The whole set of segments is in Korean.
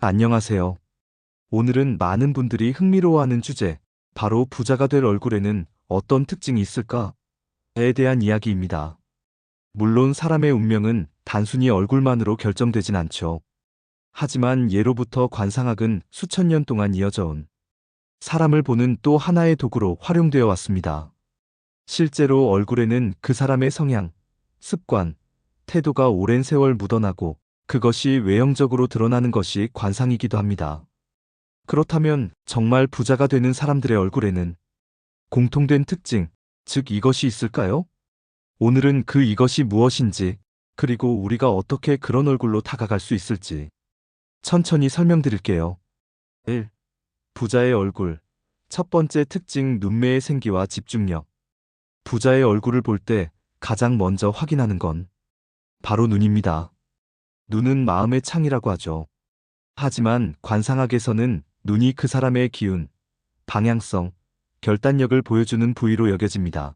안녕하세요. 오늘은 많은 분들이 흥미로워하는 주제, 바로 부자가 될 얼굴에는 어떤 특징이 있을까에 대한 이야기입니다. 물론 사람의 운명은 단순히 얼굴만으로 결정되진 않죠. 하지만 예로부터 관상학은 수천 년 동안 이어져 온 사람을 보는 또 하나의 도구로 활용되어 왔습니다. 실제로 얼굴에는 그 사람의 성향, 습관, 태도가 오랜 세월 묻어나고 그것이 외형적으로 드러나는 것이 관상이기도 합니다. 그렇다면 정말 부자가 되는 사람들의 얼굴에는 공통된 특징, 즉 이것이 있을까요? 오늘은 그 이것이 무엇인지, 그리고 우리가 어떻게 그런 얼굴로 다가갈 수 있을지 천천히 설명드릴게요. 1. 부자의 얼굴. 첫 번째 특징, 눈매의 생기와 집중력. 부자의 얼굴을 볼 때 가장 먼저 확인하는 건 바로 눈입니다. 눈은 마음의 창이라고 하죠. 하지만 관상학에서는 눈이 그 사람의 기운, 방향성, 결단력을 보여주는 부위로 여겨집니다.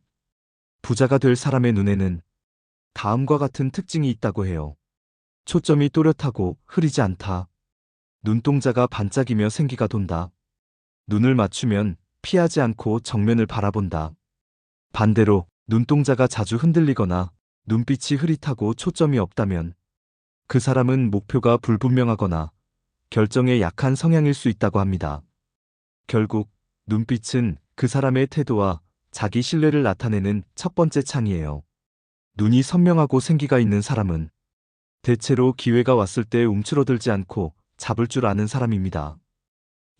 부자가 될 사람의 눈에는 다음과 같은 특징이 있다고 해요. 초점이 또렷하고 흐리지 않다. 눈동자가 반짝이며 생기가 돈다. 눈을 맞추면 피하지 않고 정면을 바라본다. 반대로 눈동자가 자주 흔들리거나 눈빛이 흐릿하고 초점이 없다면 그 사람은 목표가 불분명하거나 결정에 약한 성향일 수 있다고 합니다. 결국 눈빛은 그 사람의 태도와 자기 신뢰를 나타내는 첫 번째 창이에요. 눈이 선명하고 생기가 있는 사람은 대체로 기회가 왔을 때 움츠러들지 않고 잡을 줄 아는 사람입니다.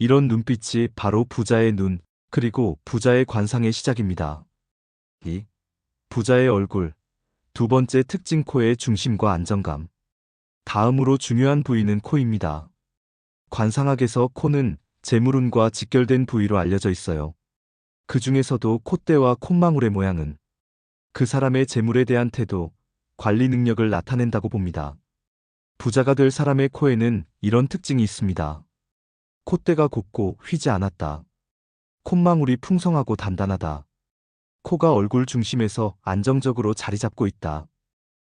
이런 눈빛이 바로 부자의 눈, 그리고 부자의 관상의 시작입니다. 2. 부자의 얼굴. 두 번째 특징, 코의 중심과 안정감. 다음으로 중요한 부위는 코입니다. 관상학에서 코는 재물운과 직결된 부위로 알려져 있어요. 그 중에서도 콧대와 콧망울의 모양은 그 사람의 재물에 대한 태도, 관리 능력을 나타낸다고 봅니다. 부자가 될 사람의 코에는 이런 특징이 있습니다. 콧대가 곱고 휘지 않았다. 콧망울이 풍성하고 단단하다. 코가 얼굴 중심에서 안정적으로 자리 잡고 있다.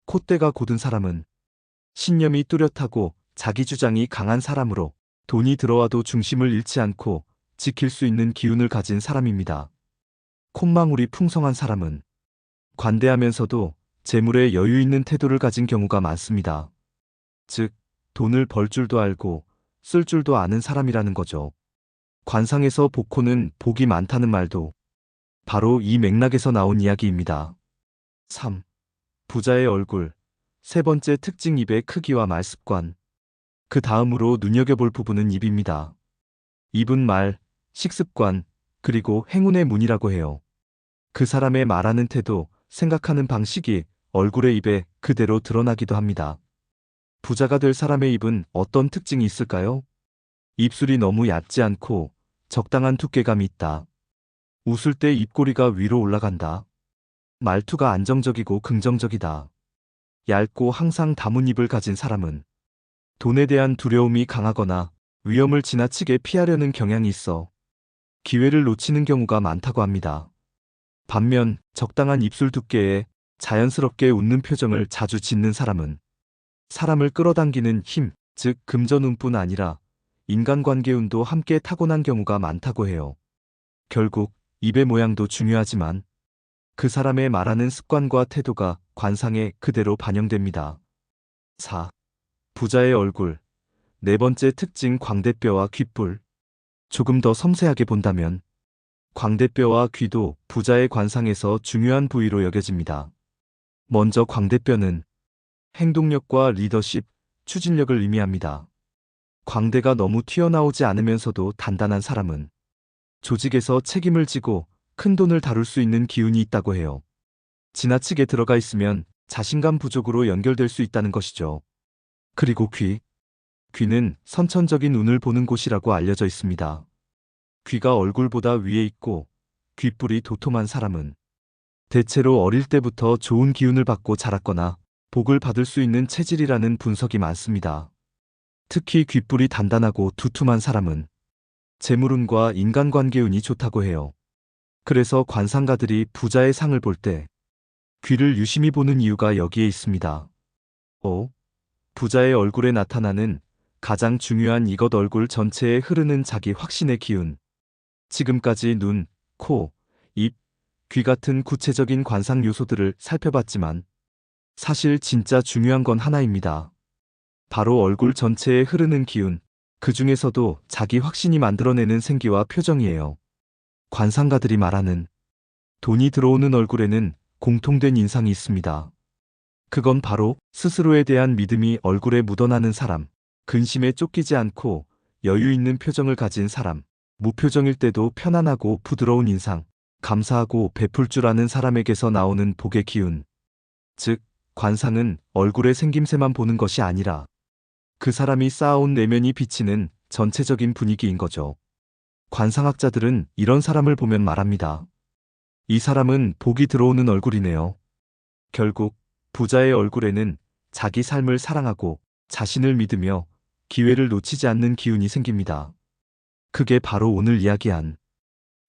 콧대가 곧은 사람은 신념이 뚜렷하고 자기 주장이 강한 사람으로 돈이 들어와도 중심을 잃지 않고 지킬 수 있는 기운을 가진 사람입니다. 콧망울이 풍성한 사람은 관대하면서도 재물에 여유 있는 태도를 가진 경우가 많습니다. 즉, 돈을 벌 줄도 알고 쓸 줄도 아는 사람이라는 거죠. 관상에서 복코는 복이 많다는 말도 바로 이 맥락에서 나온 이야기입니다. 3. 부자의 얼굴. 세 번째 특징, 입의 크기와 말 습관. 그 다음으로 눈여겨볼 부분은 입입니다. 입은 말, 식습관, 그리고 행운의 문이라고 해요. 그 사람의 말하는 태도, 생각하는 방식이 얼굴의 입에 그대로 드러나기도 합니다. 부자가 될 사람의 입은 어떤 특징이 있을까요? 입술이 너무 얇지 않고 적당한 두께감이 있다. 웃을 때 입꼬리가 위로 올라간다. 말투가 안정적이고 긍정적이다. 얇고 항상 다문 입을 가진 사람은 돈에 대한 두려움이 강하거나 위험을 지나치게 피하려는 경향이 있어 기회를 놓치는 경우가 많다고 합니다. 반면 적당한 입술 두께에 자연스럽게 웃는 표정을 자주 짓는 사람은 사람을 끌어당기는 힘, 즉 금전운뿐 아니라 인간관계운도 함께 타고난 경우가 많다고 해요. 결국 입의 모양도 중요하지만 그 사람의 말하는 습관과 태도가 관상에 그대로 반영됩니다. 4. 부자의 얼굴. 네 번째 특징, 광대뼈와 귓불. 조금 더 섬세하게 본다면 광대뼈와 귀도 부자의 관상에서 중요한 부위로 여겨집니다. 먼저 광대뼈는 행동력과 리더십, 추진력을 의미합니다. 광대가 너무 튀어나오지 않으면서도 단단한 사람은 조직에서 책임을 지고 큰 돈을 다룰 수 있는 기운이 있다고 해요. 지나치게 들어가 있으면 자신감 부족으로 연결될 수 있다는 것이죠. 그리고 귀는 선천적인 운을 보는 곳이라고 알려져 있습니다. 귀가 얼굴보다 위에 있고 귓불이 도톰한 사람은 대체로 어릴 때부터 좋은 기운을 받고 자랐거나 복을 받을 수 있는 체질이라는 분석이 많습니다. 특히 귓불이 단단하고 두툼한 사람은 재물운과 인간관계운이 좋다고 해요. 그래서 관상가들이 부자의 상을 볼 때 귀를 유심히 보는 이유가 여기에 있습니다. 5. 부자의 얼굴에 나타나는 가장 중요한 이것 얼굴 전체에 흐르는 자기 확신의 기운. 지금까지 눈, 코, 입, 귀 같은 구체적인 관상 요소들을 살펴봤지만 사실 진짜 중요한 건 하나입니다. 바로 얼굴 전체에 흐르는 기운, 그 중에서도 자기 확신이 만들어내는 생기와 표정이에요. 관상가들이 말하는 돈이 들어오는 얼굴에는 공통된 인상이 있습니다. 그건 바로 스스로에 대한 믿음이 얼굴에 묻어나는 사람, 근심에 쫓기지 않고 여유 있는 표정을 가진 사람, 무표정일 때도 편안하고 부드러운 인상, 감사하고 베풀 줄 아는 사람에게서 나오는 복의 기운. 즉, 관상은 얼굴의 생김새만 보는 것이 아니라 그 사람이 쌓아온 내면이 비치는 전체적인 분위기인 거죠. 관상학자들은 이런 사람을 보면 말합니다. 이 사람은 복이 들어오는 얼굴이네요. 결국 부자의 얼굴에는 자기 삶을 사랑하고 자신을 믿으며 기회를 놓치지 않는 기운이 생깁니다. 그게 바로 오늘 이야기한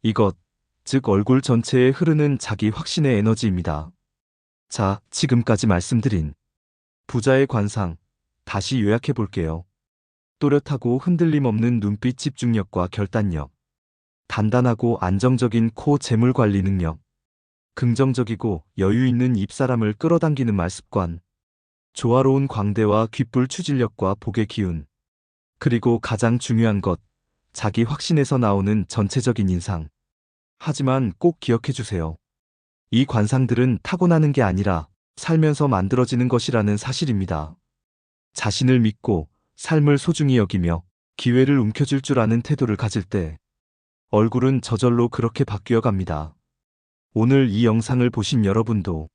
이것, 즉 얼굴 전체에 흐르는 자기 확신의 에너지입니다. 자, 지금까지 말씀드린 부자의 관상, 다시 요약해 볼게요. 또렷하고 흔들림 없는 눈빛 집중력과 결단력, 단단하고 안정적인 코 재물 관리 능력, 긍정적이고 여유 있는 입사람을 끌어당기는 말습관, 조화로운 광대와 귓불 추진력과 복의 기운, 그리고 가장 중요한 것, 자기 확신에서 나오는 전체적인 인상. 하지만 꼭 기억해 주세요. 이 관상들은 타고나는 게 아니라 살면서 만들어지는 것이라는 사실입니다. 자신을 믿고 삶을 소중히 여기며 기회를 움켜쥘 줄 아는 태도를 가질 때 얼굴은 저절로 그렇게 바뀌어 갑니다. 오늘 이 영상을 보신 여러분도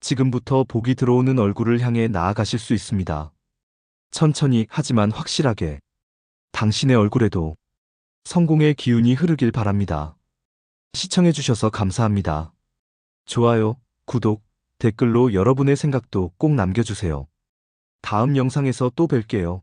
지금부터 복이 들어오는 얼굴을 향해 나아가실 수 있습니다. 천천히 하지만 확실하게 당신의 얼굴에도 성공의 기운이 흐르길 바랍니다. 시청해주셔서 감사합니다. 좋아요, 구독, 댓글로 여러분의 생각도 꼭 남겨주세요. 다음 영상에서 또 뵐게요.